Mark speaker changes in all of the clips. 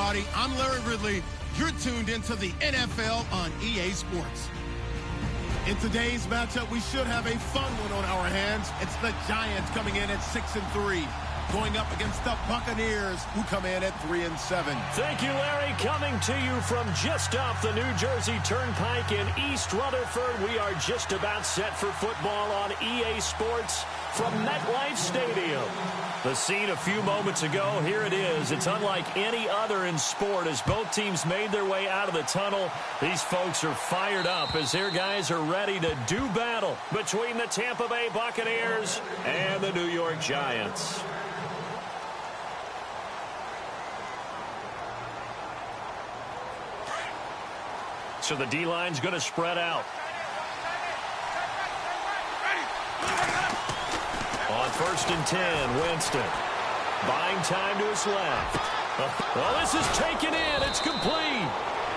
Speaker 1: everybody. I'm Larry Ridley. You're tuned into the NFL on EA Sports. In today's matchup, we should have a fun one on our hands. It's the Giants coming in at 6-3, going up against the Buccaneers, who come in at 3-7.
Speaker 2: Thank you, Larry. Coming to you from just off the New Jersey Turnpike in East Rutherford, we are just about set for football on EA Sports from MetLife Stadium. The scene a few moments ago, here it is. It's unlike any other in sport as both teams made their way out of the tunnel. These folks are fired up as their guys are ready to do battle between the Tampa Bay Buccaneers and the New York Giants. So the D-line's going to spread out. On 1st and 10, Winston. Buying time to his left. Well, this is taken in. It's complete.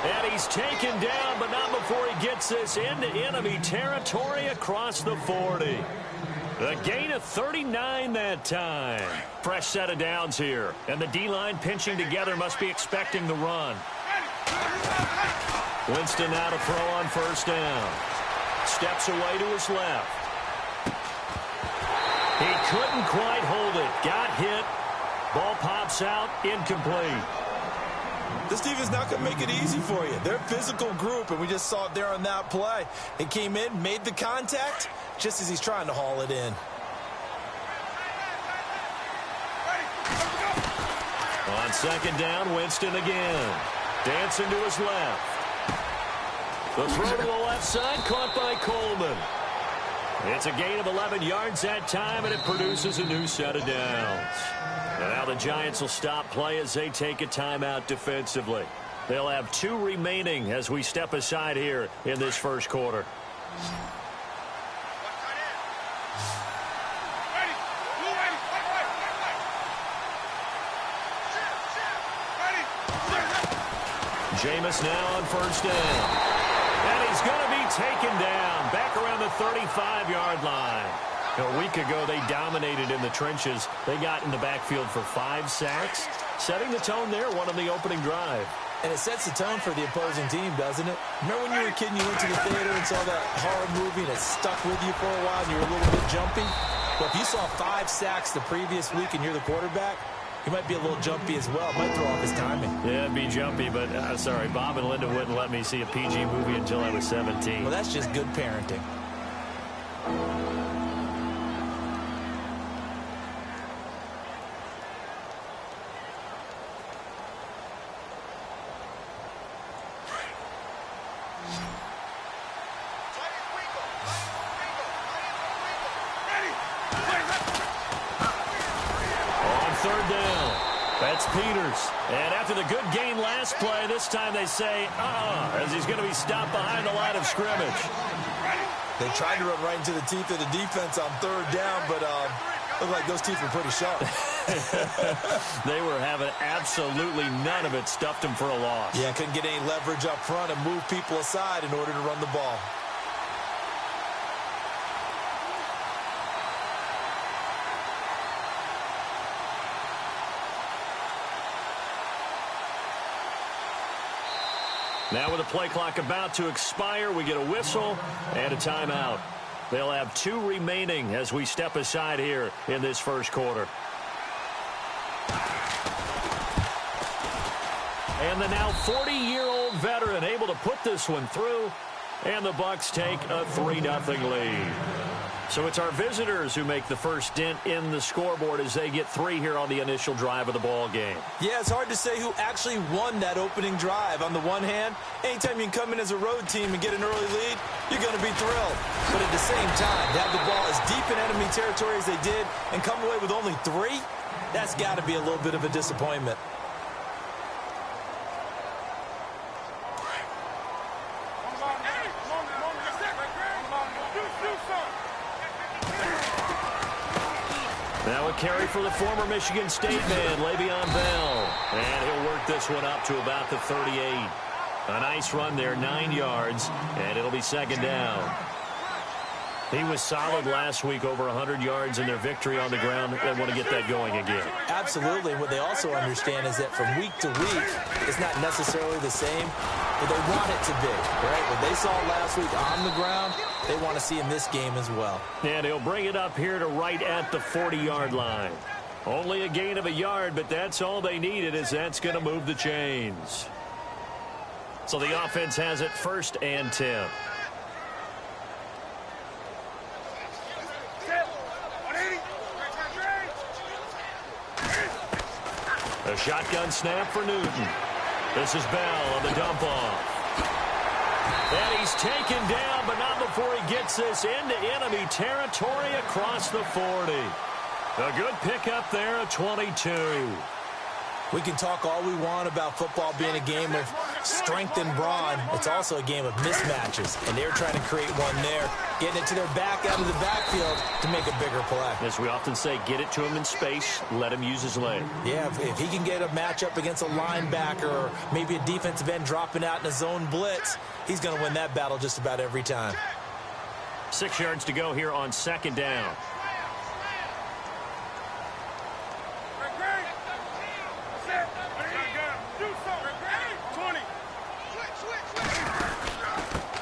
Speaker 2: And he's taken down, but not before he gets this into enemy territory across the 40. A gain of 39 that time. Fresh set of downs here. And the D-line pinching together must be expecting the run. Winston now to throw on 1st down. Steps away to his left. He couldn't quite hold it. Got hit. Ball pops out. Incomplete.
Speaker 3: This defense not going to make it easy for you. They're a physical group, and we just saw it there on that play. He came in, made the contact, just as he's trying to haul it in.
Speaker 2: On 2nd down, Winston again. Dancing to his left. The throw to the left side, caught by Coleman. It's a gain of 11 yards that time, and it produces a new set of downs. And now the Giants will stop play as they take a timeout defensively. They'll have 2 remaining as we step aside here in this first quarter. Jameis now on 1st down. And he's going to be taken down back around the 35-yard line. A week ago, they dominated in the trenches. They got in the backfield for 5 sacks, setting the tone there, one on the opening drive.
Speaker 3: And it sets the tone for the opposing team, doesn't it? Remember when you were a kid and you went to the theater and saw that horror movie and it stuck with you for a while and you were a little bit jumpy? Well, if you saw 5 sacks the previous week and you're the quarterback, he might be a little jumpy as well. Might throw off his timing.
Speaker 2: Yeah, it'd be jumpy, but sorry, Bob and Linda wouldn't let me see a PG movie until I was 17.
Speaker 3: Well, that's just good parenting.
Speaker 2: Peters. And after the good gain last play, this time they say, as he's going to be stopped behind the line of scrimmage.
Speaker 3: They tried to run right into the teeth of the defense on 3rd down, but looked like those teeth were pretty sharp.
Speaker 2: They were having absolutely none of it. Stuffed him for a loss.
Speaker 3: Yeah, couldn't get any leverage up front and move people aside in order to run the ball.
Speaker 2: Now with the play clock about to expire, we get a whistle and a timeout. They'll have 2 remaining as we step aside here in this first quarter. And the now 40-year-old veteran able to put this one through, and the Bucs take a 3-0 lead. So it's our visitors who make the first dent in the scoreboard as they get 3 here on the initial drive of the ball game.
Speaker 3: Yeah, it's hard to say who actually won that opening drive. On the one hand, anytime you can come in as a road team and get an early lead, you're going to be thrilled. But at the same time, to have the ball as deep in enemy territory as they did and come away with only 3, that's got to be a little bit of a disappointment.
Speaker 2: Now a carry for the former Michigan State man, Le'Veon Bell. And he'll work this one up to about the 38. A nice run there, 9 yards, and it'll be 2nd down. He was solid last week, over 100 yards in their victory on the ground. They want to get that going again.
Speaker 3: Absolutely. What they also understand is that from week to week, it's not necessarily the same, but they want it to be, right? What they saw last week on the ground, they want to see in this game as well.
Speaker 2: And he'll bring it up here to right at the 40-yard line. Only a gain of a yard, but that's all they needed, as that's going to move the chains. So the offense has it 1st and 10. A shotgun snap for Newton. This is Bell on the dump off. And he's taken down, but not before he gets this into enemy territory across the 40. A good pickup there at 22.
Speaker 3: We can talk all we want about football being a game of strength and brawn. It's also a game of mismatches, and they're trying to create one there, getting it to their back out of the backfield to make a bigger play.
Speaker 2: As we often say, get it to him in space, let him use his leg.
Speaker 3: Yeah, if he can get a matchup against a linebacker or maybe a defensive end dropping out in a zone blitz, he's going to win that battle just about every time.
Speaker 2: 6 yards to go here on 2nd down.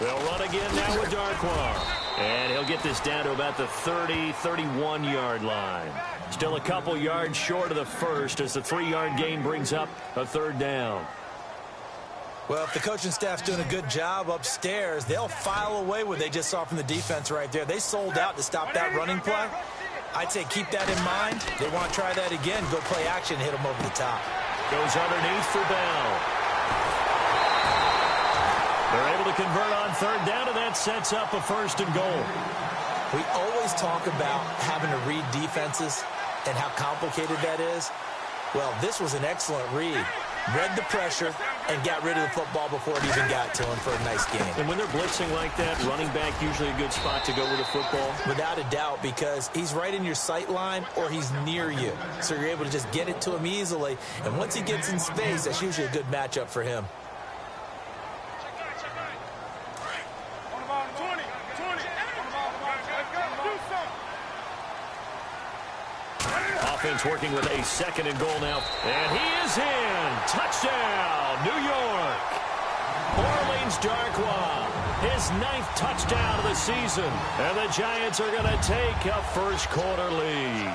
Speaker 2: They'll run again now with Darkwa. And he'll get this down to about the 30, 31-yard line. Still a couple yards short of the first as the 3-yard gain brings up a 3rd down.
Speaker 3: Well, if the coaching staff's doing a good job upstairs, they'll file away what they just saw from the defense right there. They sold out to stop that running play. I'd say keep that in mind. They want to try that again. Go play action, hit them over the top.
Speaker 2: Goes underneath for Bell. They're able to convert on 3rd down, and that sets up a 1st and goal.
Speaker 3: We always talk about having to read defenses and how complicated that is. Well, this was an excellent read. Read the pressure and got rid of the football before it even got to him for a nice gain.
Speaker 2: And when they're blitzing like that, running back usually a good spot to go with the football?
Speaker 3: Without a doubt, because he's right in your sight line or he's near you. So you're able to just get it to him easily. And once he gets in space, that's usually a good matchup for him.
Speaker 2: Offense working with a 2nd and goal now. And he is in. Touchdown, New York. Orleans Darkwa, his 9th touchdown of the season. And the Giants are going to take a 1st quarter lead.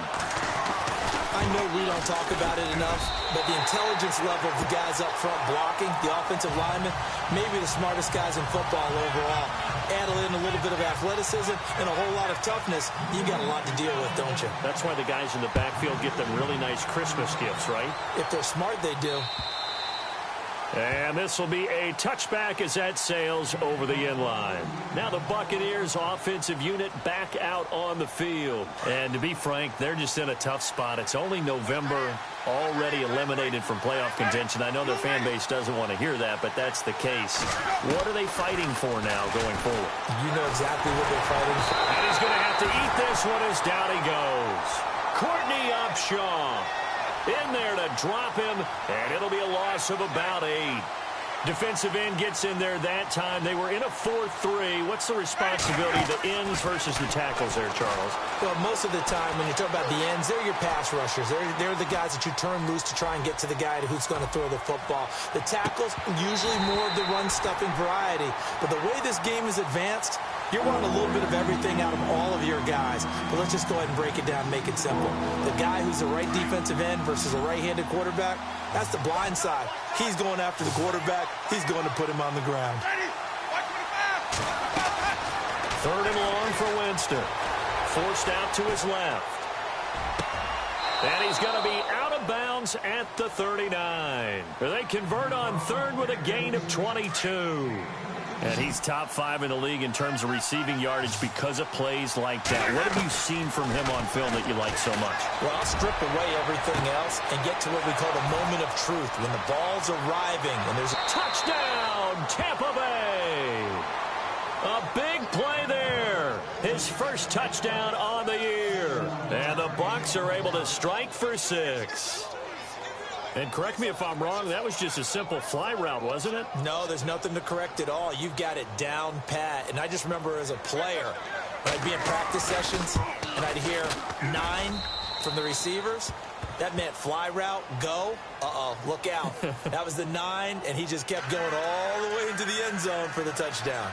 Speaker 3: I know we don't talk about it enough, but the intelligence level of the guys up front blocking, the offensive linemen, maybe the smartest guys in football overall. Add in a little bit of athleticism and a whole lot of toughness, you got a lot to deal with, don't you?
Speaker 2: That's why the guys in the backfield get them really nice Christmas gifts, right?
Speaker 3: If they're smart, they do.
Speaker 2: And this will be a touchback as that sails over the inline. Now the Buccaneers offensive unit back out on the field. And to be frank, they're just in a tough spot. It's only November, already eliminated from playoff contention. I know their fan base doesn't want to hear that, but that's the case. What are they fighting for now going forward?
Speaker 3: You know exactly what they're fighting for.
Speaker 2: And he's going to have to eat this one as down he goes. Courtney Upshaw in there to drop him, and it'll be a loss of about 8. Defensive end gets in there that time. They were in a 4-3. What's the responsibility, the ends versus the tackles there, Charles?
Speaker 3: Well, most of the time when you talk about the ends, they're your pass rushers. They're the guys that you turn loose to try and get to the guy who's going to throw the football. The tackles, usually more of the run-stuffing variety. But the way this game is advanced, you're wanting a little bit of everything out of all of your guys. But let's just go ahead and break it down and make it simple. The guy who's the right defensive end versus a right-handed quarterback, that's the blind side. He's going after the quarterback. He's going to put him on the ground.
Speaker 2: 3rd and long for Winston. Forced out to his left. And he's going to be out of bounds at the 39. They convert on 3rd with a gain of 22. And he's top 5 in the league in terms of receiving yardage because of plays like that. What have you seen from him on film that you like so much?
Speaker 3: Well, I'll strip away everything else and get to what we call the moment of truth, when the ball's arriving and there's a
Speaker 2: touchdown, Tampa Bay. A big play there. His 1st touchdown on the year. And the Bucs are able to strike for 6. And correct me if I'm wrong, that was just a simple fly route, wasn't it?
Speaker 3: No, there's nothing to correct at all. You've got it down pat. And I just remember as a player, When I'd be in practice sessions and I'd hear 9 from the receivers, that meant fly route, go. Uh-oh, look out. That was the 9, and he just kept going all the way into the end zone for the touchdown.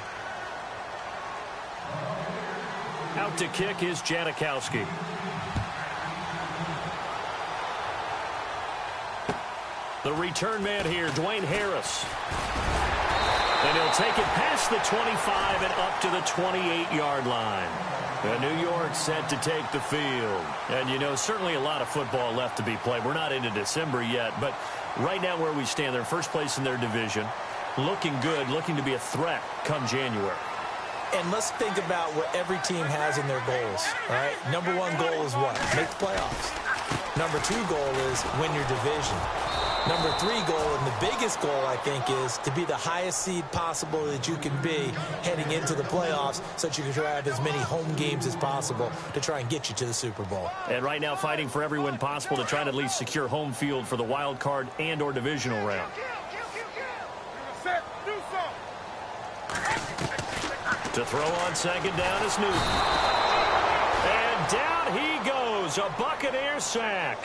Speaker 2: Out to kick is Janikowski. The return man here, Dwayne Harris. And he'll take it past the 25 and up to the 28-yard line. And New York set to take the field. And, you know, certainly a lot of football left to be played. We're not into December yet, but right now where we stand, they're first place in their division. Looking good, looking to be a threat come January.
Speaker 3: And let's think about what every team has in their goals, all right? Number 1 goal is what? Make the playoffs. Number 2 goal is win your division. Number 3 goal, and the biggest goal, I think, is to be the highest seed possible that you can be heading into the playoffs so that you can try to have as many home games as possible to try and get you to the Super Bowl.
Speaker 2: And right now fighting for every win possible to try to at least secure home field for the wild card and or divisional round. To throw on second down is Newton. And down he goes, a Buccaneer sack.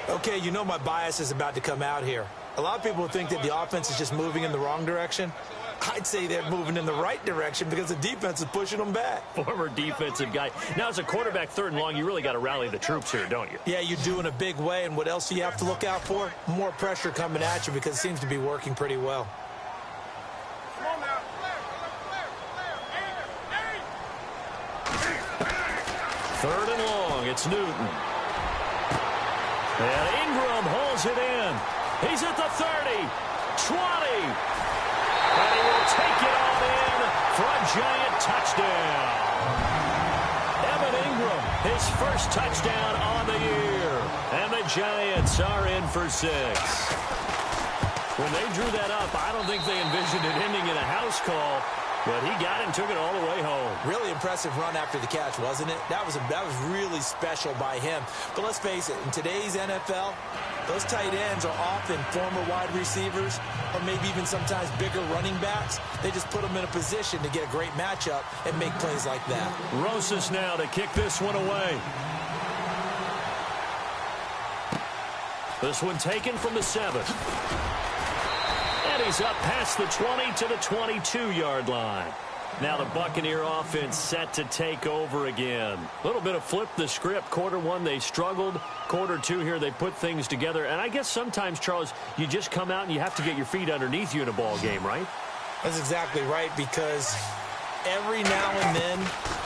Speaker 3: Okay, you know my bias is about to come out here. A lot of people think that the offense is just moving in the wrong direction. I'd say they're moving in the right direction because the defense is pushing them back.
Speaker 2: Former defensive guy. Now, as a quarterback, 3rd and long, you really got to rally the troops here, don't you?
Speaker 3: Yeah, you do in a big way. And what else do you have to look out for? More pressure coming at you because it seems to be working pretty well.
Speaker 2: 3rd and long, it's Newton. And Ingram holds it in. He's at the 30, 20. And he will take it all in for a giant touchdown. Evan Ingram, his first touchdown on the year. And the Giants are in for 6. When they drew that up, I don't think they envisioned it ending in a house call. But he got it and took it all the way home.
Speaker 3: Really impressive run after the catch, wasn't it? That was really special by him. But let's face it, in today's NFL, those tight ends are often former wide receivers or maybe even sometimes bigger running backs. They just put them in a position to get a great matchup and make plays like that.
Speaker 2: Rosas now to kick this one away. This one taken from the 7. And he's up past the 20 to the 22-yard line. Now the Buccaneer offense set to take over again. A little bit of flip the script. Quarter 1, they struggled. Quarter 2 here, they put things together. And I guess sometimes, Charles, you just come out and you have to get your feet underneath you in a ball game, right?
Speaker 3: That's exactly right, because every now and then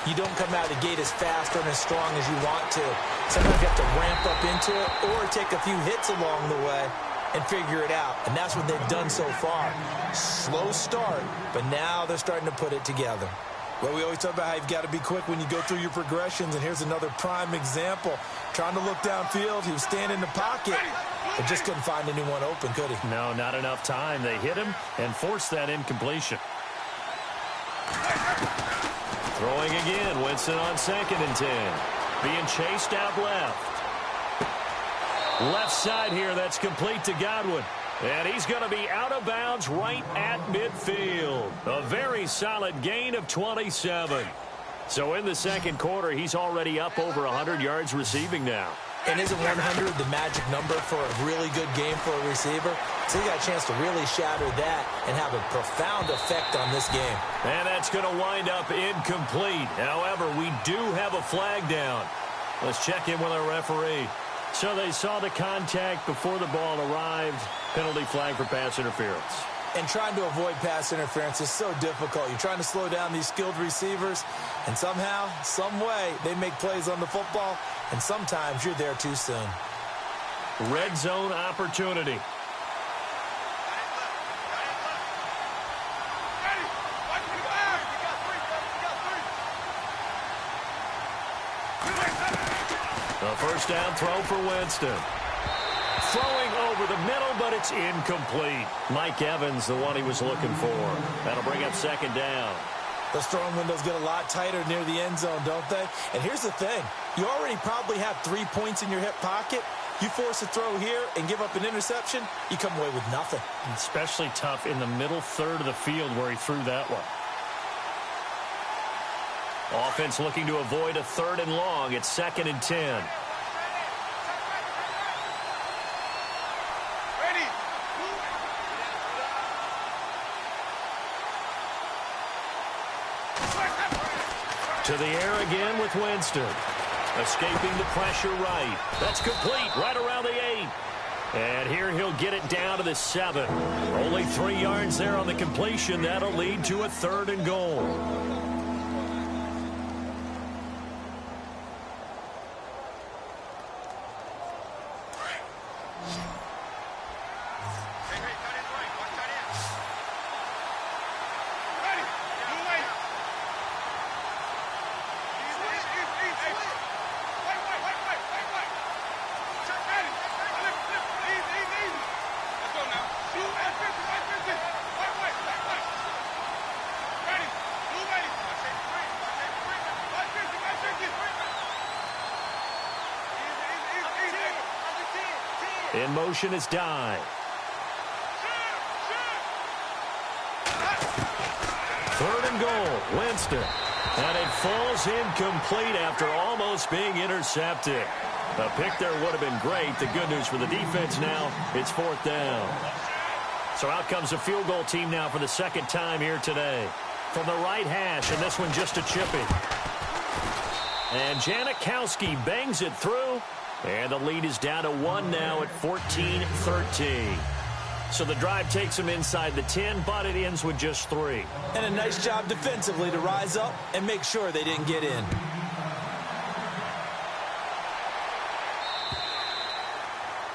Speaker 3: you don't come out of the gate as fast and as strong as you want to. Sometimes you have to ramp up into it or take a few hits along the way and figure it out. And that's what they've done so far. Slow start, but now they're starting to put it together. Well, we always talk about how you've got to be quick when you go through your progressions, and here's another prime example. Trying to look downfield, he was standing in the pocket, but just couldn't find anyone open, could he?
Speaker 2: No, not enough time. They hit him and forced that incompletion. Throwing again, Winston on 2nd and 10. Being chased out left. Left side here, that's complete to Godwin. And he's going to be out of bounds right at midfield. A very solid gain of 27. So in the 2nd quarter, he's already up over 100 yards receiving now.
Speaker 3: And isn't 100 the magic number for a really good game for a receiver? So he got a chance to really shatter that and have a profound effect on this game.
Speaker 2: And that's going to wind up incomplete. However, we do have a flag down. Let's check in with our referee. So they saw the contact before the ball arrived. Penalty flag for pass interference.
Speaker 3: And trying to avoid pass interference is so difficult. You're trying to slow down these skilled receivers, and somehow, some way, they make plays on the football, and sometimes you're there too soon.
Speaker 2: Red zone opportunity. A first down throw for Winston. Throwing over the middle, but it's incomplete. Mike Evans, the one he was looking for. That'll bring up 2nd down.
Speaker 3: Those throwing windows get a lot tighter near the end zone, don't they? And here's the thing. You already probably have 3 points in your hip pocket. You force a throw here and give up an interception, you come away with nothing.
Speaker 2: Especially tough in the middle 3rd of the field where he threw that one. Offense looking to avoid a 3rd and long. It's 2nd and 10. To the air again with Winston. Escaping the pressure right. That's complete right around the 8. And here he'll get it down to the 7. Only 3 yards there on the completion. That'll lead to a 3rd and goal. In motion is Dye. Third and goal, Winston. And it falls incomplete after almost being intercepted. A pick there would have been great. The good news for the defense now, it's 4th down. So out comes the field goal team now for the 2nd time here today. From the right hash, and this one just a chippy. And Janikowski bangs it through. And the lead is down to 1 now at 14-13. So the drive takes them inside the 10, but it ends with just 3.
Speaker 3: And a nice job defensively to rise up and make sure they didn't get in.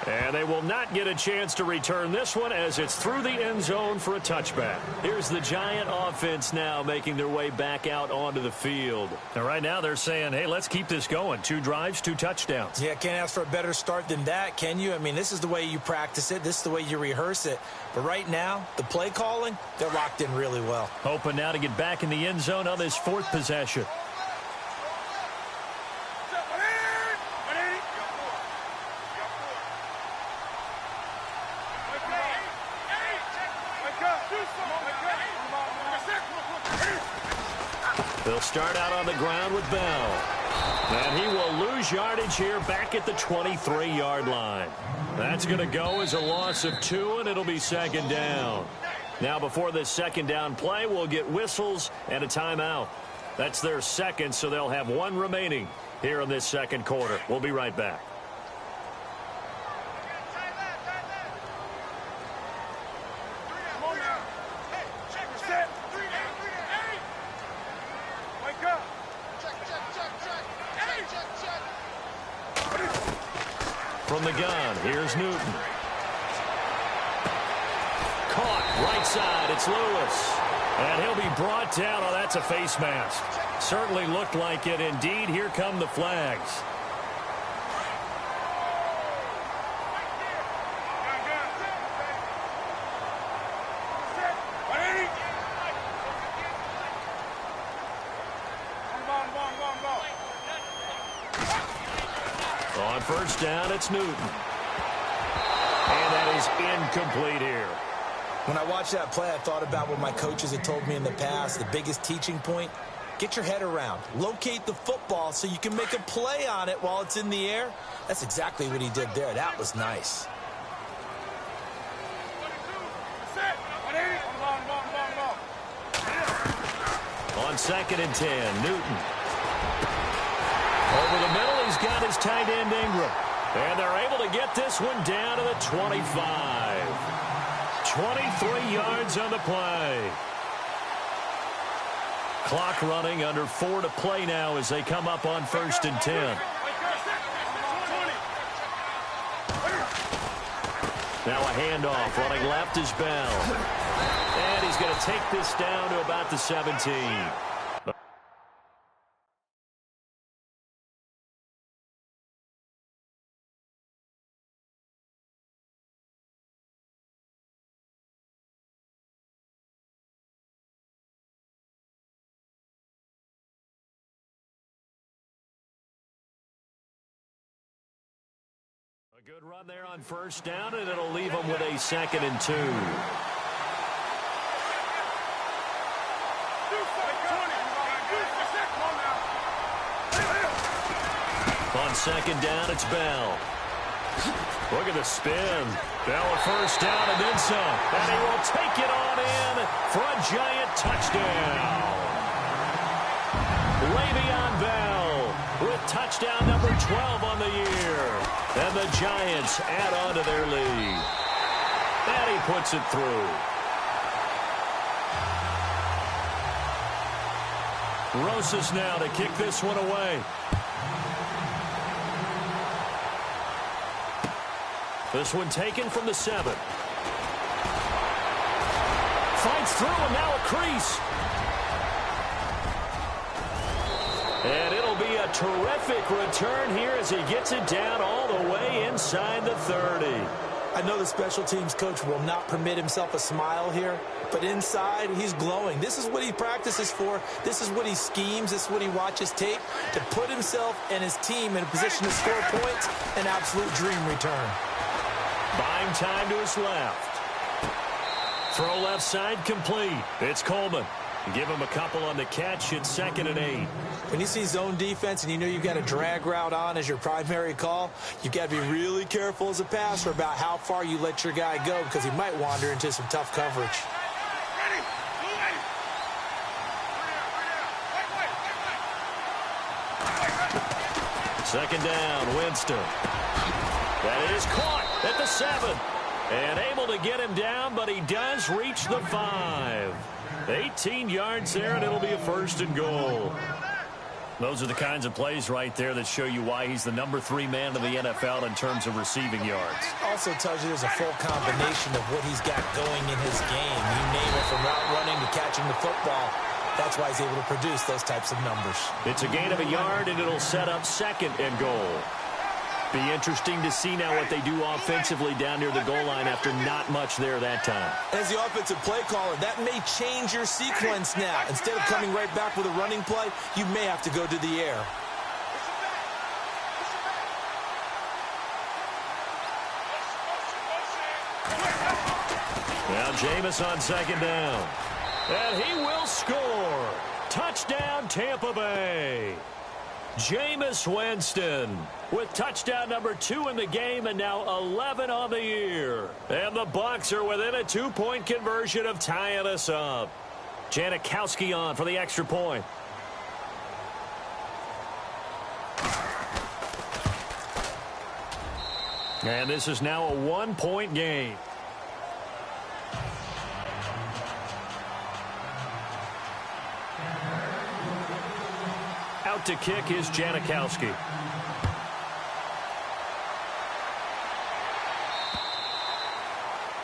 Speaker 2: And they will not get a chance to return this one as it's through the end zone for a touchback. Here's the Giant offense now making their way back out onto the field. And right now they're saying, hey, let's keep this going. 2 drives, 2 touchdowns.
Speaker 3: Yeah, can't ask for a better start than that, can you? I mean, this is the way you practice it. This is the way you rehearse it. But right now, the play calling, they're locked in really well.
Speaker 2: Hoping now to get back in the end zone on this 4th possession. They'll start out on the ground with Bell. And he will lose yardage here back at the 23-yard line. That's going to go as a loss of 2, and it'll be 2nd down. Now, before this 2nd down play, we'll get whistles and a timeout. That's their 2nd, so they'll have 1 remaining here in this 2nd quarter. We'll be right back. From the gun, here's Newton. Caught, right side, it's Lewis. And he'll be brought down. Oh, that's a face mask. Certainly looked like it. Indeed, here come the flags. On 1st down, it's Newton. And that is incomplete here.
Speaker 3: When I watched that play, I thought about what my coaches had told me in the past. The biggest teaching point, get your head around. Locate the football so you can make a play on it while it's in the air. That's exactly what he did there. That was nice.
Speaker 2: On 2nd and 10, Newton. Over the middle, he's got his tight end Ingram. And they're able to get this one down to the 25. 23 yards on the play. Clock running, under 4 to play now as they come up on 1st and 10. Now a handoff, running left is Bell. And he's going to take this down to about the 17. A good run there on 1st down, and it'll leave them with a 2nd and 2. On second down, it's Bell. Look at the spin. Bell a first down and then some. And he will take it on in for a giant touchdown. Le'Veon Bell with touchdown number 12 on the year. And the Giants add on to their lead. And he puts it through. Rosas now to kick this one away. This one taken from the 7. Fights through and now a crease. And it'll be a terrific return here as he gets it down all the way inside the 30.
Speaker 3: I know the special teams coach will not permit himself a smile here, but inside he's glowing. This is what he practices for. This is what he schemes. This is what he watches tape to put himself and his team in a position to score points. An absolute dream return.
Speaker 2: Buying time to his left. Throw left side complete. It's Coleman. Give him a couple on the catch. It's 2nd and 8.
Speaker 3: When you see zone defense and you know you've got a drag route on as your primary call, you've got to be really careful as a passer about how far you let your guy go because he might wander into some tough coverage.
Speaker 2: Second down, Winston. That is caught at the 7. And able to get him down, but he does reach the 5. 18 yards there, and it'll be a 1st and goal. Those are the kinds of plays right there that show you why he's the number 3 man in the NFL in terms of receiving yards.
Speaker 3: Also tells you there's a full combination of what he's got going in his game. You name it, from route running to catching the football. That's why he's able to produce those types of numbers.
Speaker 2: It's a gain of a yard, and it'll set up 2nd and goal. Be interesting to see now what they do offensively down near the goal line after not much there that time.
Speaker 3: As the offensive play caller, that may change your sequence now. Instead of coming right back with a running play, you may have to go to the air.
Speaker 2: Now Jameis on 2nd down. And he will score. Touchdown, Tampa Bay. Jameis Winston with touchdown number 2 in the game and now 11 on the year. And the Bucs are within a 2-point conversion of tying us up. Janikowski on for the extra point. And this is now a 1-point game. Out to kick is Janikowski.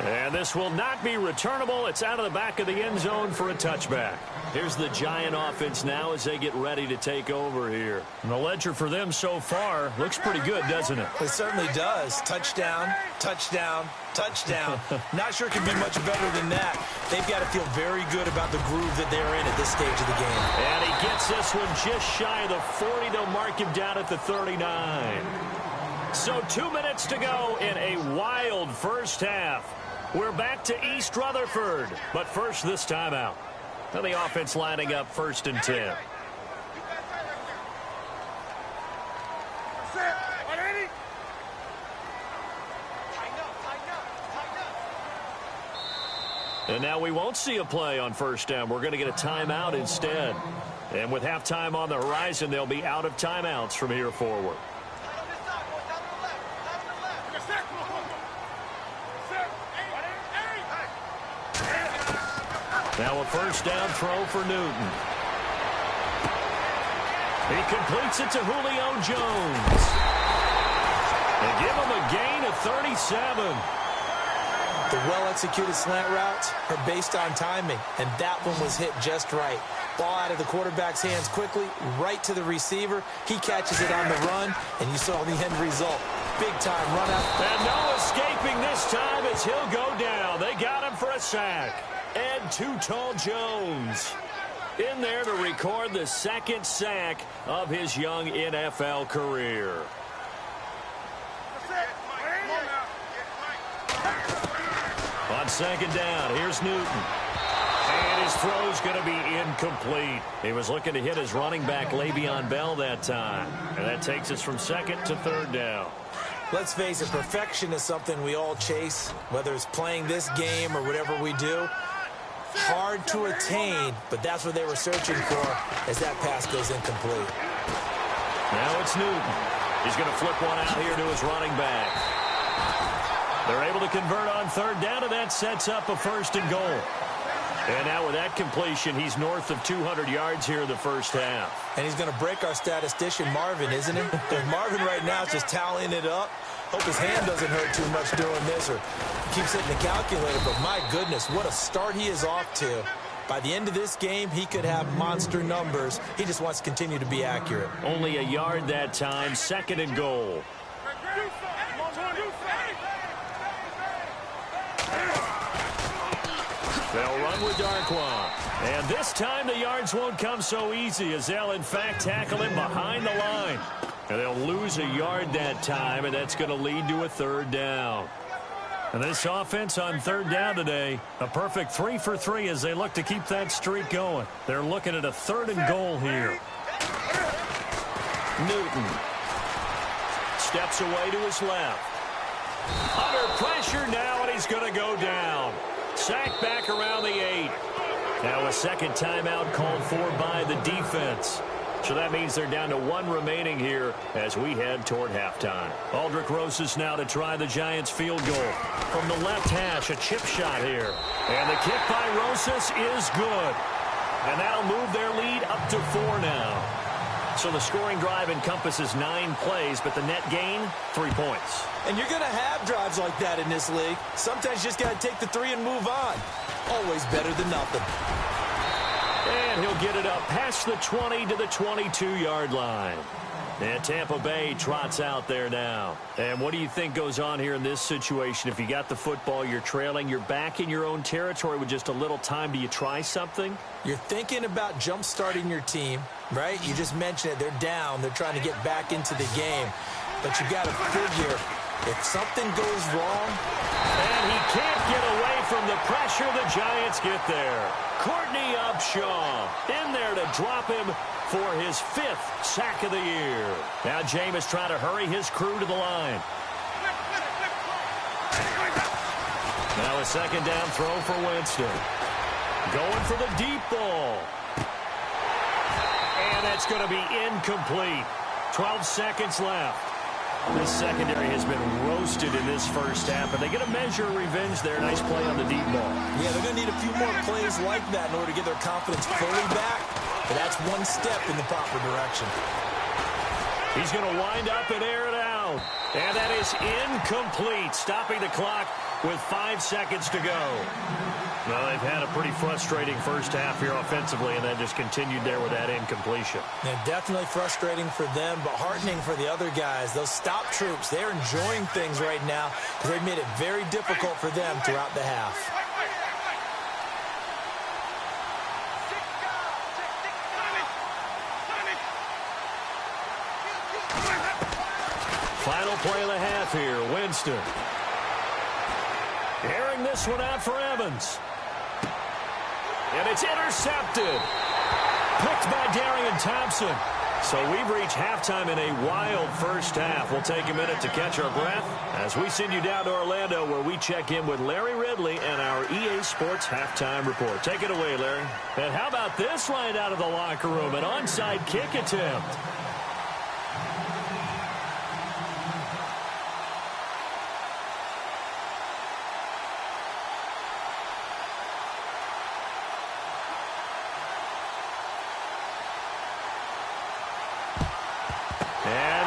Speaker 2: And this will not be returnable. It's out of the back of the end zone for a touchback. Here's the Giant offense now as they get ready to take over here. And the ledger for them so far looks pretty good, doesn't it?
Speaker 3: It certainly does. Touchdown, touchdown, touchdown. Not sure it can be much better than that. They've got to feel very good about the groove that they're in at this stage of the game.
Speaker 2: And he gets this one just shy of the 40. They'll mark him down at the 39. So 2 minutes to go in a wild first half. We're back to East Rutherford, but first this timeout. Now the offense lining up 1st and 10. And now we won't see a play on 1st down. We're going to get a timeout instead. And with halftime on the horizon, they'll be out of timeouts from here forward. Now a 1st down throw for Newton. He completes it to Julio Jones. They give him a gain of 37.
Speaker 3: The well-executed slant routes are based on timing, and that one was hit just right. Ball out of the quarterback's hands quickly, right to the receiver. He catches it on the run, and you saw the end result. Big-time run out.
Speaker 2: And no escaping this time as he'll go down. They got him for a sack. And Too Tall Jones in there to record the 2nd sack of his young NFL career. On 2nd down, here's Newton. And his throw's going to be incomplete. He was looking to hit his running back, Le'Veon Bell, that time. And that takes us from second to third down.
Speaker 3: Let's face it, perfection is something we all chase, whether it's playing this game or whatever we do. Hard to attain, but that's what they were searching for as that pass goes incomplete.
Speaker 2: Now it's Newton. He's going to flip one out here to his running back. They're able to convert on third down, and that sets up a 1st and goal. And now with that completion, he's north of 200 yards here in the first half. And he's going to break our statistician, Marvin, isn't he? Marvin right now is just tallying it up. Hope his hand doesn't hurt too much doing this or keeps hitting the calculator. But my goodness, what a start he is off to. By the end of this game, he could have monster numbers. He just wants to continue to be accurate. Only a yard that time, 2nd and goal. They'll run with Darkwa. And this time the yards won't come so easy as they'll, in fact, tackle him behind the line. And they'll lose a yard that time, and that's going to lead to a 3rd down. And this offense on 3rd down today, a perfect 3 for 3 as they look to keep that streak going. They're looking at a 3rd and goal here. Newton steps away to his left. Under pressure now, and he's going to go down. Sacked back around the 8. Now a second timeout called for by the defense. So that means they're down to 1 remaining here as we head toward halftime. Aldrich Rosas now to try the Giants field goal. From the left hash, a chip shot here. And the kick by Rosas is good. And that'll move their lead up to 4 now. So the scoring drive encompasses 9 plays, but the net gain, 3 points.
Speaker 3: And you're going to have drives like that in this league. Sometimes you just got to take the 3 and move on. Always better than nothing.
Speaker 2: And he'll get it up past the 20 to the 22-yard line. And Tampa Bay trots out there now. And what do you think goes on here in this situation? If you got the football, you're trailing, you're back in your own territory with just a little time. Do you try something?
Speaker 3: You're thinking about jump-starting your team, right? You just mentioned it. They're down. They're trying to get back into the game. But you got to figure, if something goes wrong.
Speaker 2: And he can't get away from the pressure. The Giants get there. Courtney Upshaw in there to drop him for his 5th sack of the year. Now Jameis trying to hurry his crew to the line. Now a 2nd down throw for Winston. Going for the deep ball. And that's going to be incomplete. 12 seconds left. This secondary has been roasted in this first half, and they get a measure of revenge there. Nice play on the deep ball. Yeah, they're going to need a few more plays like that in order to get their confidence fully back. But that's 1 step in the proper direction. He's going to wind up and air it out. And that is incomplete, stopping the clock with 5 seconds to go. Well, they've had a pretty frustrating first half here offensively, and that just continued there with that incompletion. Yeah, definitely frustrating for them, but heartening for the other guys. Those stop troops, they're enjoying things right now because they've made it very difficult for them throughout the half. Final play of the half here, Winston. Airing this one out for Evans. And it's intercepted. Picked by Darian Thompson. So we've reached halftime in a wild first half. We'll take a minute to catch our breath as we send you down to Orlando where we check in with Larry Ridley and our EA Sports Halftime Report. Take it away, Larry. And how about this right out of the locker room? An onside kick attempt.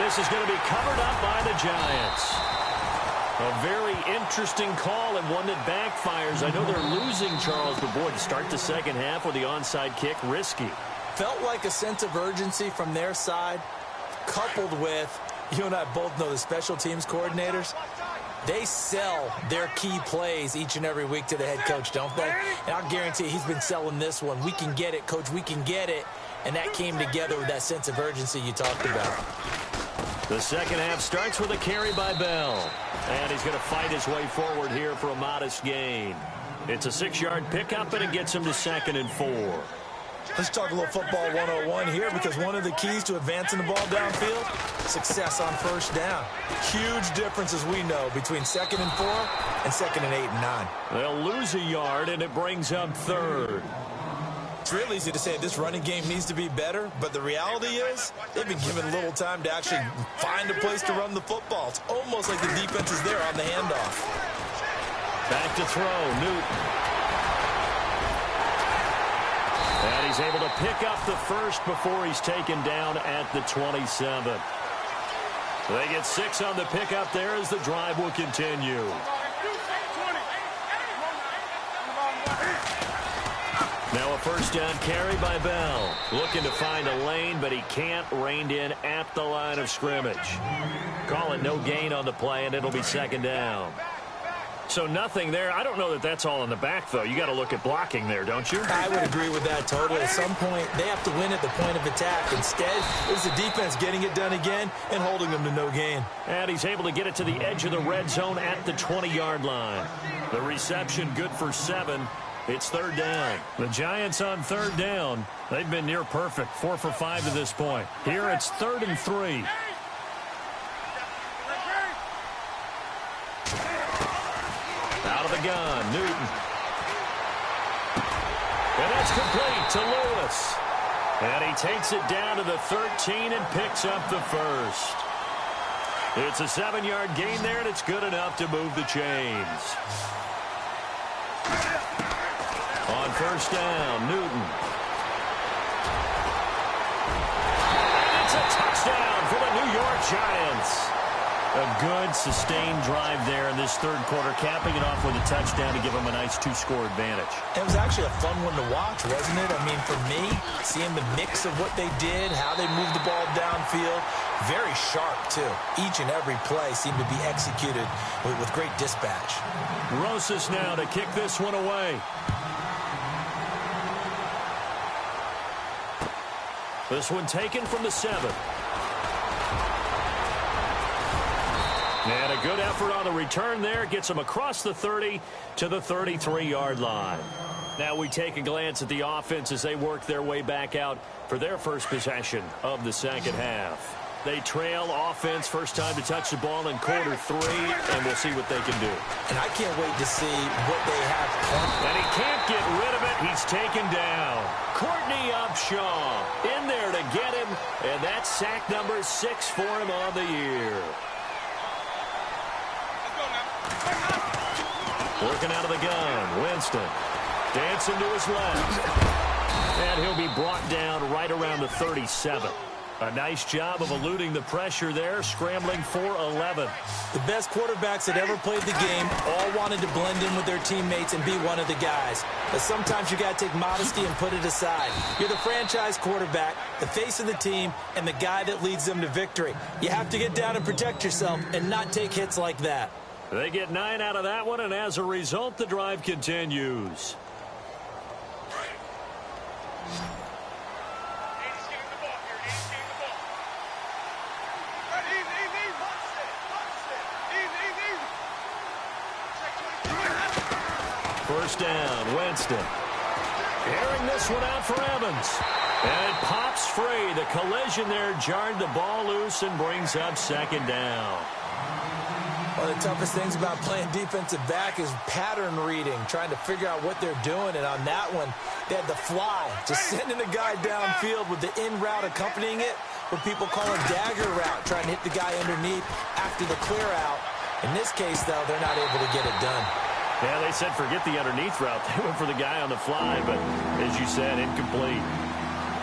Speaker 2: This is going to be covered up by the Giants. A very interesting call and one that backfires. I know they're losing, Charles, but boy, to start the second half with the onside kick, risky. Felt like a sense of urgency from their side, coupled with, you and I both know the special teams coordinators, they sell their key plays each and every week to the head coach, don't they? And I'll guarantee he's been selling this one. We can get it, coach, we can get it. And that came together with that sense of urgency you talked about. The second half starts with a carry by Bell. And he's going to fight his way forward here for a modest gain. It's a 6-yard pickup, and it gets him to 2nd and 4.
Speaker 3: Let's talk a little football 101 here, because one of the keys to advancing the ball downfield, success on first down. Huge difference, as we know, between 2nd and 4 and 2nd and 8 and 9.
Speaker 2: They'll lose a yard, and it brings up 3rd.
Speaker 3: It's real easy to say this running game needs to be better, but the reality is they've been given little time to actually find a place to run the football. It's almost like the defense is there on the handoff.
Speaker 2: Back to throw, Newton. And he's able to pick up the first before he's taken down at the 27. They get 6 on the pickup there as the drive will continue. Now a first down carry by Bell. Looking to find a lane, but he can't. Reined in at the line of scrimmage. Call it no gain on the play, and it'll be 2nd down. So nothing there. I don't know that that's all in the back, though. You got to look at blocking there, don't you?
Speaker 3: I would agree with that totally. At some point, they have to win at the point of attack. Instead, it was the defense getting it done again and holding them to no gain.
Speaker 2: And he's able to get it to the edge of the red zone at the 20-yard line. The reception good for 7. It's 3rd down. The Giants on 3rd down. They've been near perfect, 4 for 5 to this point. Here it's 3rd and 3. Out of the gun, Newton. And that's complete to Lewis. And he takes it down to the 13 and picks up the first. It's a 7-yard gain there, and it's good enough to move the chains. On first down, Newton. And it's a touchdown for the New York Giants. A good, sustained drive there in this 3rd quarter, capping it off with a touchdown to give them a nice 2-score advantage.
Speaker 3: It was actually a fun one to watch, wasn't it? I mean, for me, seeing the mix of what they did, how they moved the ball downfield, very sharp, too. Each and every play seemed to be executed with great dispatch.
Speaker 2: Rosas now to kick this one away. This one taken from the 7. And a good effort on the return there. Gets them across the 30 to the 33-yard line. Now we take a glance at the offense as they work their way back out for their first possession of the 2nd half. They trail offense, first time to touch the ball in quarter 3, and we'll see what they can do.
Speaker 3: And I can't wait to see what they have planned.
Speaker 2: And he can't get rid of it. He's taken down. Courtney Upshaw in there to get him, and that's sack number 6 for him on the year. Working out of the gun, Winston. Dancing to his left. And he'll be brought down right around the 37. A nice job of eluding the pressure there, scrambling for 11.
Speaker 3: The best quarterbacks that ever played the game all wanted to blend in with their teammates and be one of the guys. But sometimes you got to take modesty and put it aside. You're the franchise quarterback, the face of the team, and the guy that leads them to victory. You have to get down and protect yourself and not take hits like that.
Speaker 2: They get 9 out of that one, and as a result, the drive continues. First down, Winston. Airing this one out for Evans. And it pops free. The collision there jarred the ball loose and brings up 2nd down.
Speaker 3: One of the toughest things about playing defensive back is pattern reading, trying to figure out what they're doing. And on that one, they had the fly, just sending a guy downfield with the in route accompanying it, what people call a dagger route, trying to hit the guy underneath after the clear out. In this case, though, they're not able to get it done.
Speaker 2: Yeah, they said forget the underneath route. They went for the guy on the fly, but as you said, incomplete.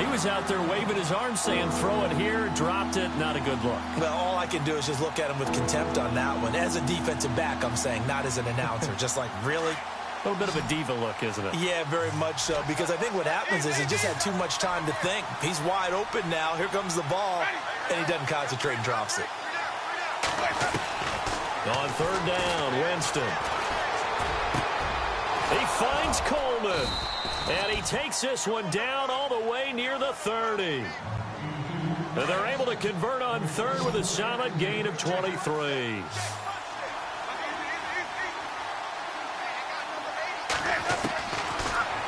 Speaker 2: He was out there waving his arms saying throw it here, dropped it, not a good look.
Speaker 3: Well, all I can do is just look at him with contempt on that one. As a defensive back, I'm saying, not as an announcer. Just like, really?
Speaker 2: A little bit of a diva look, isn't it?
Speaker 3: Yeah, very much so, because I think what happens is he just had too much time to think. He's wide open now. Here comes the ball, and he doesn't concentrate and drops it.
Speaker 2: On 3rd down, Winston. He finds Coleman. And he takes this one down all the way near the 30. And they're able to convert on 3rd with a solid gain of 23.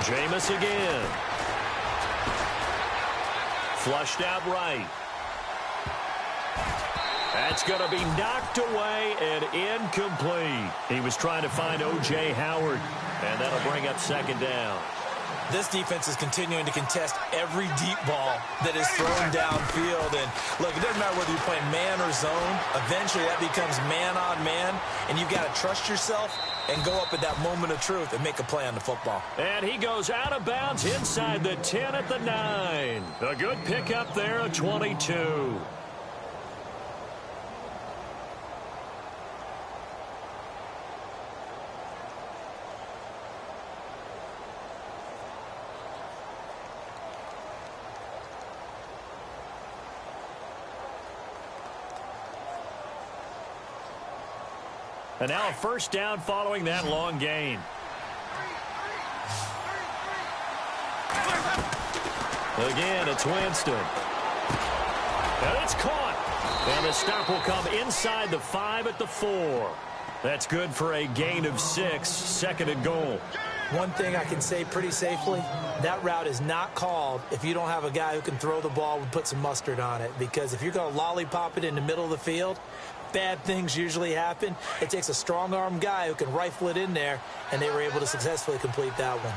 Speaker 2: Jameis again. Flushed out right. That's going to be knocked away and incomplete. He was trying to find O.J. Howard, and that'll bring up second down.
Speaker 3: This defense is continuing to contest every deep ball that is thrown downfield. And, look, it doesn't matter whether you're playing man or zone. Eventually, that becomes man on man, and you've got to trust yourself and go up at that moment of truth and make a play on the football.
Speaker 2: And he goes out of bounds inside the 10 at the 9. A good pickup there, a 22. And now a first down following that long gain. Again, it's Winston. And it's caught. And the stop will come inside the 5 at the 4. That's good for a gain of 6, second and goal.
Speaker 3: One thing I can say pretty safely, that route is not called if you don't have a guy who can throw the ball and put some mustard on it. Because if you're going to lollipop it in the middle of the field, bad things usually happen. It takes a strong-arm guy who can rifle it in there, and they were able to successfully complete that one.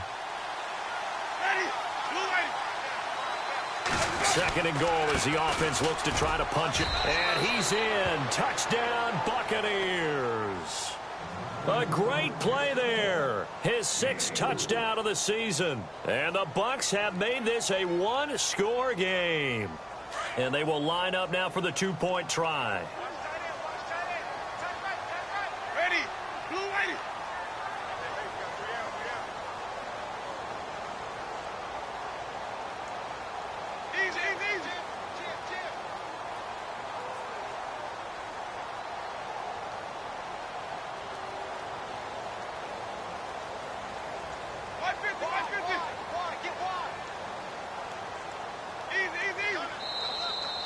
Speaker 2: Second and goal as the offense looks to try to punch it. And he's in. Touchdown, Buccaneers. A great play there. His 6th touchdown of the season. And the Bucs have made this a one-score game. And they will line up now for the 2-point try.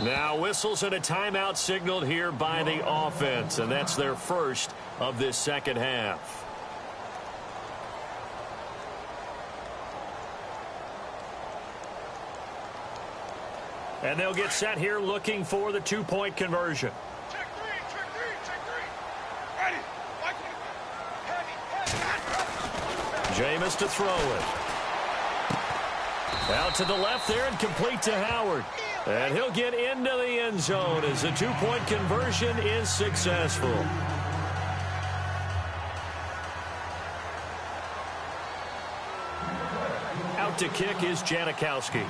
Speaker 2: Now whistles and a timeout signaled here by the offense, and that's their first of this second half. And they'll get set here looking for the 2-point conversion.
Speaker 4: Check three. Ready.
Speaker 2: Jameis to throw it. Out to the left there and complete to Howard. And he'll get into the end zone as the 2-point conversion is successful. Out to kick is Janikowski.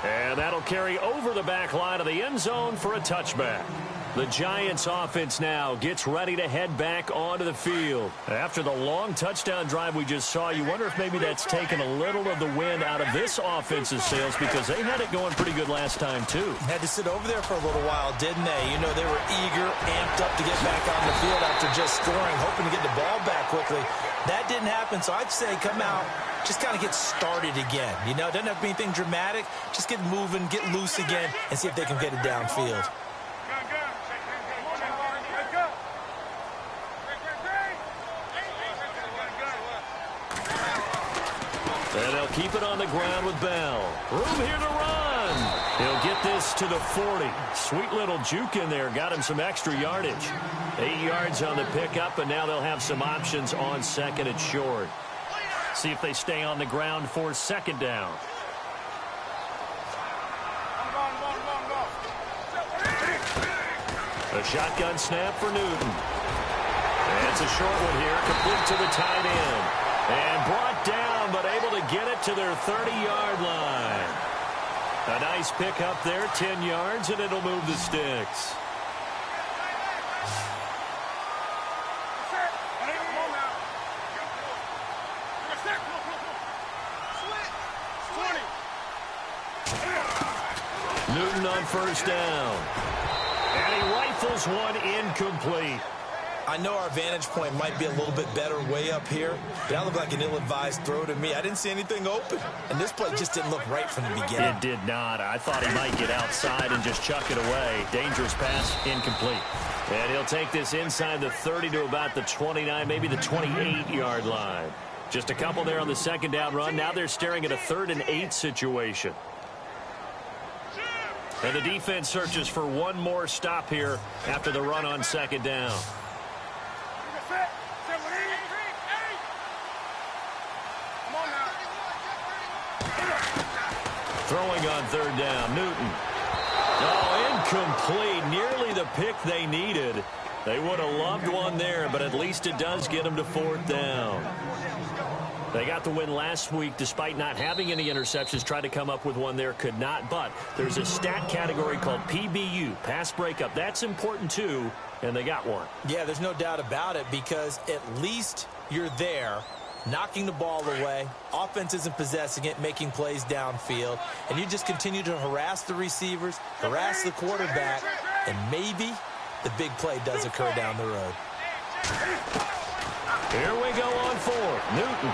Speaker 2: And that'll carry over the back line of the end zone for a touchback. The Giants offense now gets ready to head back onto the field. After the long touchdown drive we just saw, you wonder if maybe that's taken a little of the wind out of this offense's sails because they had it going pretty good last time too.
Speaker 3: Had to sit over there for a little while, didn't they? You know, they were eager, amped up to get back on the field after just scoring, hoping to get the ball back quickly. That didn't happen, so I'd say come out, just kind of get started again. You know, it doesn't have to be anything dramatic. Just get moving, get loose again, and see if they can get it downfield.
Speaker 2: And they'll keep it on the ground with Bell. Room here to run. He'll get this to the 40. Sweet little juke in there. Got him some extra yardage. 8 yards on the pickup, and now they'll have some options on second and short. See if they stay on the ground for second down. A shotgun snap for Newton. And it's a short one here, complete to the tight end. And brought down, but able to get it to their 30-yard line. A nice pickup there, 10 yards, and it'll move the sticks. Newton on first down. And he rifles one incomplete.
Speaker 3: I know our vantage point might be a little bit better way up here, but that looked like an ill-advised throw to me. I didn't see anything open, and this play just didn't look right from the beginning.
Speaker 2: It did not. I thought he might get outside and just chuck it away. Dangerous pass, incomplete. And he'll take this inside the 30 to about the 29, maybe the 28-yard line. Just a couple there on the second down run. Now they're staring at a 3rd and 8 situation. And the defense searches for one more stop here after the run on second down. Throwing on 3rd down, Newton. Oh, incomplete. Nearly the pick they needed. They would have loved one there, but at least it does get them to 4th down. They got the win last week despite not having any interceptions. Tried to come up with one there, could not. But there's a stat category called PBU, pass breakup. That's important too, and they got one.
Speaker 3: Yeah, there's no doubt about it, because at least you're there, knocking the ball away. Offense isn't possessing it, making plays downfield. And you just continue to harass the receivers, harass the quarterback, and maybe the big play does occur down the road.
Speaker 2: Here we go on 4th. Newton.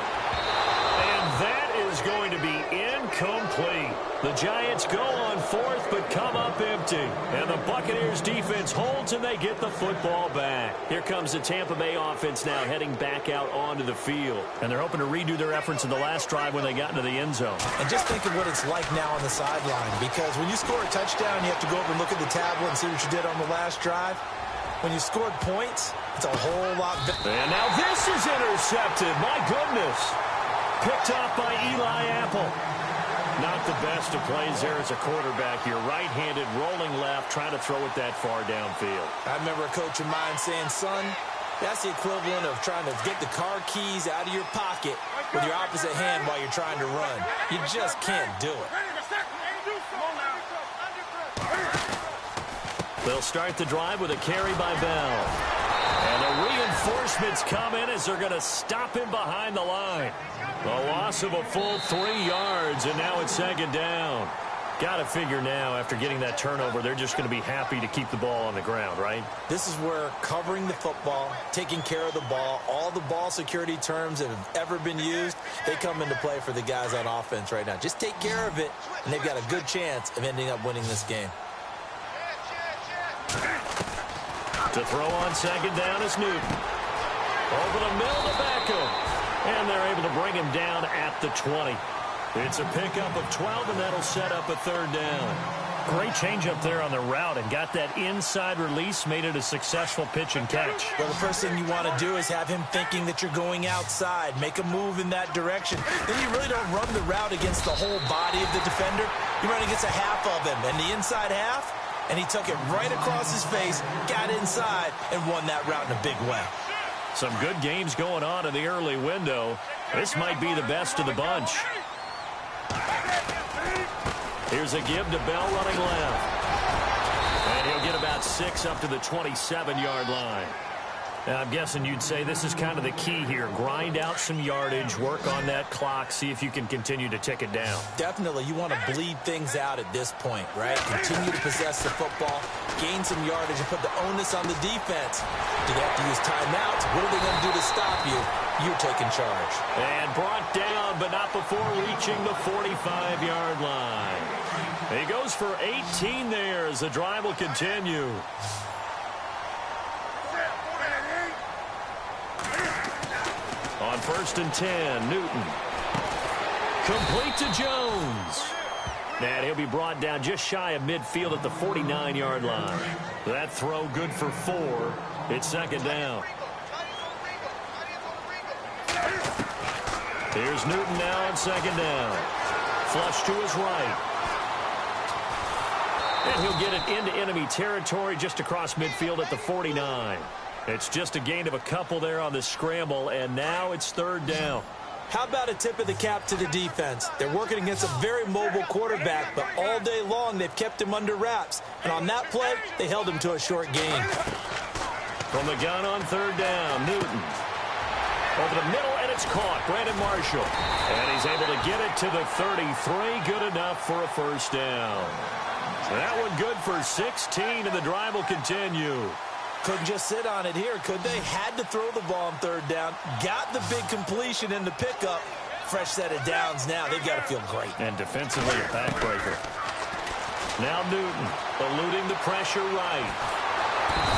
Speaker 2: And that is going to be incomplete. The Giants go on 4th, but come up empty. And the Buccaneers defense holds, and they get the football back. Here comes the Tampa Bay offense now heading back out onto the field. And they're hoping to redo their efforts in the last drive when they got into the end zone.
Speaker 3: And just think of what it's like now on the sideline, because when you score a touchdown, you have to go over and look at the tablet and see what you did on the last drive. When you scored points, it's a whole lot better.
Speaker 2: And now this is intercepted. My goodness. Picked off by Eli Apple. Not the best of plays there as a quarterback. You're right-handed, rolling left, trying to throw it that far downfield.
Speaker 3: I remember a coach of mine saying, son, that's the equivalent of trying to get the car keys out of your pocket with your opposite hand while you're trying to run. You just can't do it.
Speaker 2: They'll start the drive with a carry by Bell. And the reinforcements come in as they're going to stop him behind the line. A loss of a full 3 yards, and now it's 2nd down. Got to figure now, after getting that turnover, they're just going to be happy to keep the ball on the ground, right?
Speaker 3: This is where covering the football, taking care of the ball, all the ball security terms that have ever been used, they come into play for the guys on offense right now. Just take care of it, and they've got a good chance of ending up winning this game.
Speaker 2: To throw on 2nd down is Newton. Over the middle to Beckham. And they're able to bring him down at the 20. It's a pickup of 12, and that'll set up a 3rd down. Great change up there on the route and got that inside release, made it a successful pitch and catch.
Speaker 3: Well, the first thing you want to do is have him thinking that you're going outside, make a move in that direction. Then you really don't run the route against the whole body of the defender. You run against a half of him, and the inside half, and he took it right across his face, got inside, and won that route in a big way.
Speaker 2: Some good games going on in the early window. This might be the best of the bunch. Here's a give to Bell running left. And he'll get about 6 up to the 27-yard line. Now, I'm guessing you'd say this is kind of the key here. Grind out some yardage, work on that clock, see if you can continue to tick it down.
Speaker 3: Definitely. You want to bleed things out at this point, right? Continue to possess the football, gain some yardage, and put the onus on the defense. Do they have to use timeouts? What are they going to do to stop you? You're taking charge.
Speaker 2: And brought down, but not before reaching the 45-yard line. He goes for 18 there as the drive will continue. On 1st and 10, Newton. Complete to Jones. And he'll be brought down just shy of midfield at the 49-yard line. That throw good for 4. It's 2nd down. Here's Newton now on 2nd down. Flush to his right. And he'll get it into enemy territory just across midfield at the 49. It's just a gain of a couple there on the scramble, and now it's 3rd down.
Speaker 3: How about a tip of the cap to the defense? They're working against a very mobile quarterback, but all day long they've kept him under wraps. And on that play, they held him to a short gain.
Speaker 2: From the gun on 3rd down, Newton. Over the middle, and it's caught. Brandon Marshall. And he's able to get it to the 33. Good enough for a 1st down. That one good for 16, and the drive will continue.
Speaker 3: couldn't just sit on it here, could they? Had to throw the ball on third down. Got the big completion in the pickup. Fresh set of downs now. They've got to feel great.
Speaker 2: And defensively, a backbreaker. Now Newton eluding the pressure right.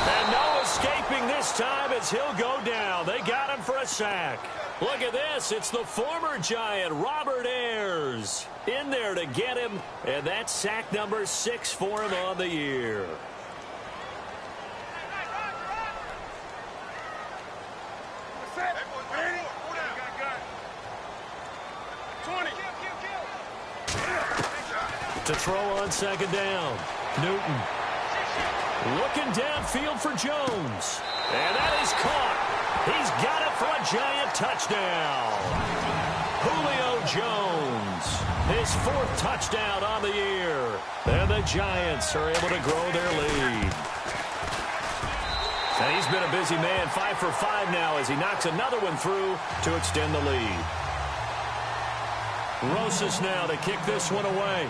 Speaker 2: And no escaping this time as he'll go down. They got him for a sack. Look at this. It's the former Giant, Robert Ayers, in there to get him. And that's sack number 6 for him on the year. To throw on second down. Newton looking downfield for Jones. And that is caught. He's got it for a Giant touchdown. Julio Jones, his 4th touchdown on the year. And the Giants are able to grow their lead. And he's been a busy man, 5 for 5 now as he knocks another one through to extend the lead. Rosas now to kick this one away.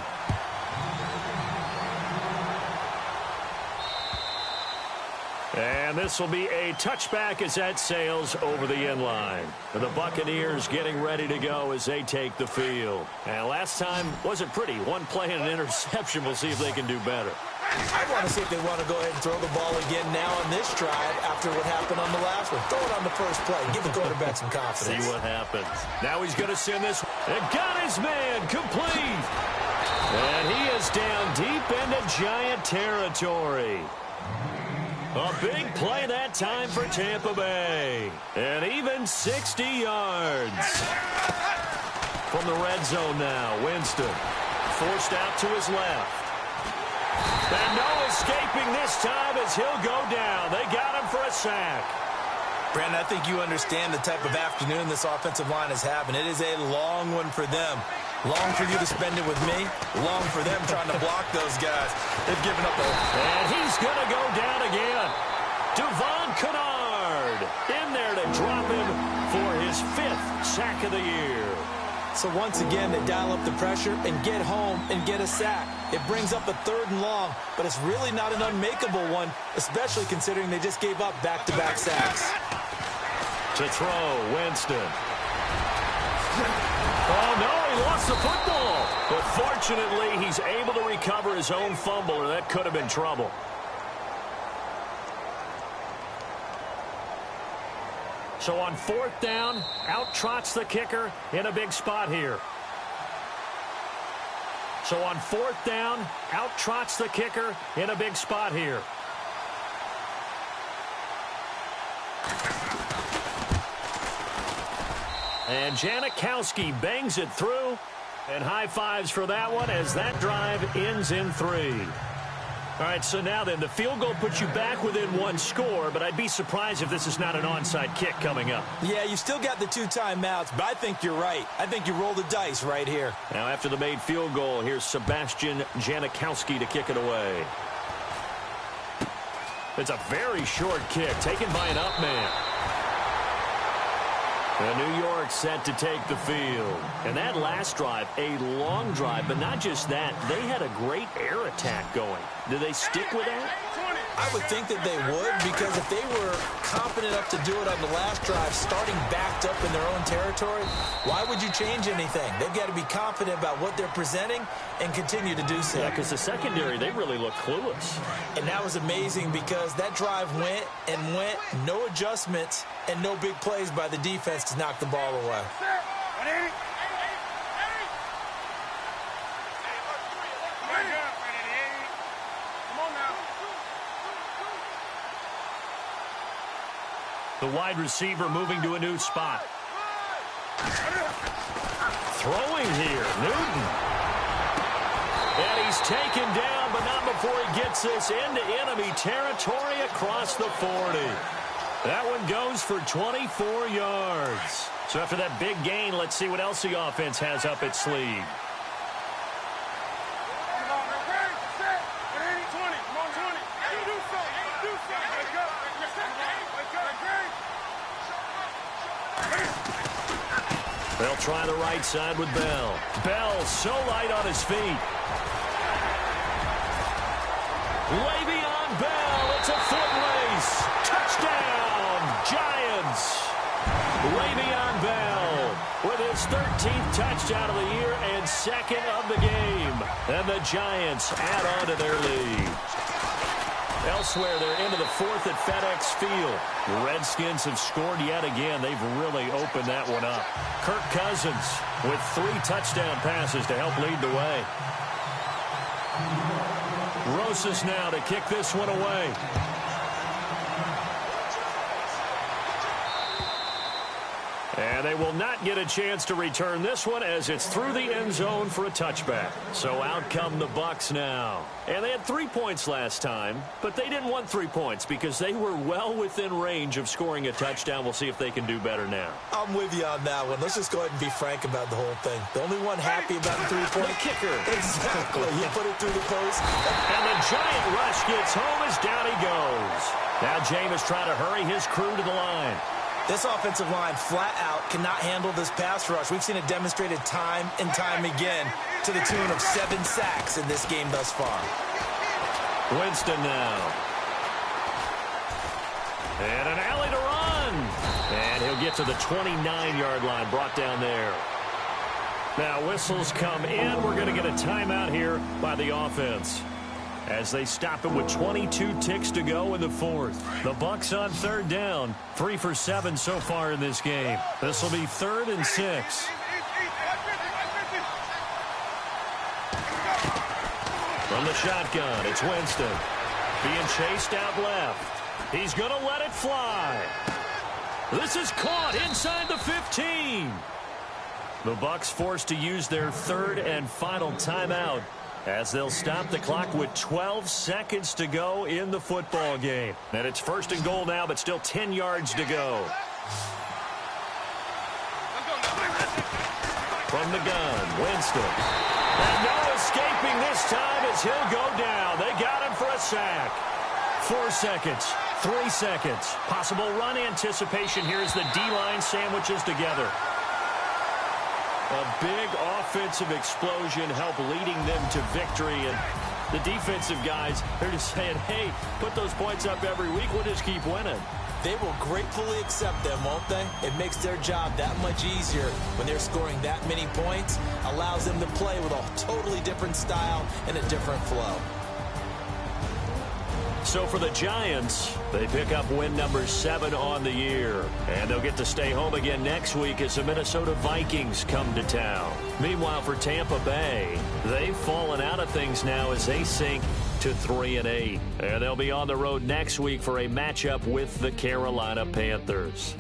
Speaker 2: And this will be a touchback as that sails over the end line. The Buccaneers getting ready to go as they take the field. And last time wasn't pretty. One play and an interception. We'll see if they can do better.
Speaker 3: I want to see if they want to go ahead and throw the ball again now on this drive after what happened on the last one. Throw it on the first play. Give the quarterback some confidence.
Speaker 2: See what happens. Now he's going to send this. And got his man complete. And he is down deep into Giant territory. A big play that time for Tampa Bay. And even 60 yards. From the red zone now, Winston. Forced out to his left. And no escaping this time as he'll go down. They got him for a sack.
Speaker 3: Brandon, I think you understand the type of afternoon this offensive line is having. It is a long one for them. Long for you to spend it with me. Long for them trying to block those guys. They've given up a...
Speaker 2: And he's going to go down again. Devon Kennard in there to drop him for his 5th sack of the year.
Speaker 3: So once again, they dial up the pressure and get home and get a sack. It brings up a 3rd and long, but it's really not an unmakeable one, especially considering they just gave up back-to-back sacks.
Speaker 2: To throw, Winston. Oh, no, he lost the football. But fortunately, he's able to recover his own fumble, or that could have been trouble. So on 4th down, out trots the kicker in a big spot here. So on 4th down, out trots the kicker in a big spot here. And Janikowski bangs it through. And high fives for that one as that drive ends in 3. All right, so now then, the field goal puts you back within 1 score, but I'd be surprised if this is not an onside kick coming up.
Speaker 3: Yeah, you still got the 2 timeouts, but I think you're right. I think you roll the dice right here.
Speaker 2: Now, after the made field goal, here's Sebastian Janikowski to kick it away. It's a very short kick, taken by an up man. And New York set to take the field. And that last drive, a long drive, but not just that. They had a great air attack going. Do they stick with that?
Speaker 3: I would think that they would, because if they were confident enough to do it on the last drive, starting backed up in their own territory, why would you change anything? They've got to be confident about what they're presenting and continue to do so.
Speaker 2: Yeah, because the secondary, they really look clueless.
Speaker 3: And that was amazing because that drive went and went, no adjustments, and no big plays by the defense to knock the ball away.
Speaker 2: The wide receiver moving to a new spot. Throwing here, Newton. And he's taken down, but not before he gets this into enemy territory across the 40. That one goes for 24 yards. So after that big gain, let's see what else the offense has up its sleeve. They'll try the right side with Bell. Bell so light on his feet. Le'Veon Bell, it's a foot race. Le'Veon Bell with his 13th touchdown of the year and second of the game. And the Giants add on to their lead. Elsewhere, they're into the fourth at FedEx Field. The Redskins have scored yet again. They've really opened that one up. Kirk Cousins with 3 touchdown passes to help lead the way. Rosas now to kick this one away. And they will not get a chance to return this one as it's through the end zone for a touchback. So out come the Bucs now. And they had 3 points last time, but they didn't want 3 points because they were well within range of scoring a touchdown. We'll see if they can do better now.
Speaker 3: I'm with you on that one. Let's just go ahead and be frank about the whole thing. The only one happy about the 3-point
Speaker 2: kicker.
Speaker 3: Exactly. He put it through the post.
Speaker 2: And the Giant rush gets home as down he goes. Now Jameis trying to hurry his crew to the line.
Speaker 3: This offensive line flat out cannot handle this pass rush. We've seen it demonstrated time and time again to the tune of 7 sacks in this game thus far.
Speaker 2: Winston now. And an alley to run. And he'll get to the 29-yard line, brought down there. Now whistles come in. We're going to get a timeout here by the offense as they stop him with 22 ticks to go in the fourth. The Bucs on 3rd down, 3 for 7 so far in this game. This will be 3rd and 6. From the shotgun, it's Winston. Being chased out left. He's going to let it fly. This is caught inside the 15. The Bucs forced to use their 3rd and final timeout as they'll stop the clock with 12 seconds to go in the football game. And it's 1st and goal now, but still 10 yards to go. From the gun, Winston. And no escaping this time as he'll go down. They got him for a sack. 4 seconds, 3 seconds. Possible run anticipation here as the D-line sandwiches together. A big offensive explosion helped leading them to victory. And the defensive guys, they're just saying, hey, put those points up every week. We'll just keep winning.
Speaker 3: They will gratefully accept them, won't they? It makes their job that much easier when they're scoring that many points. Allows them to play with a totally different style and a different flow.
Speaker 2: So for the Giants, they pick up win number 7 on the year. And they'll get to stay home again next week as the Minnesota Vikings come to town. Meanwhile, for Tampa Bay, they've fallen out of things now as they sink to 3-8. And they'll be on the road next week for a matchup with the Carolina Panthers.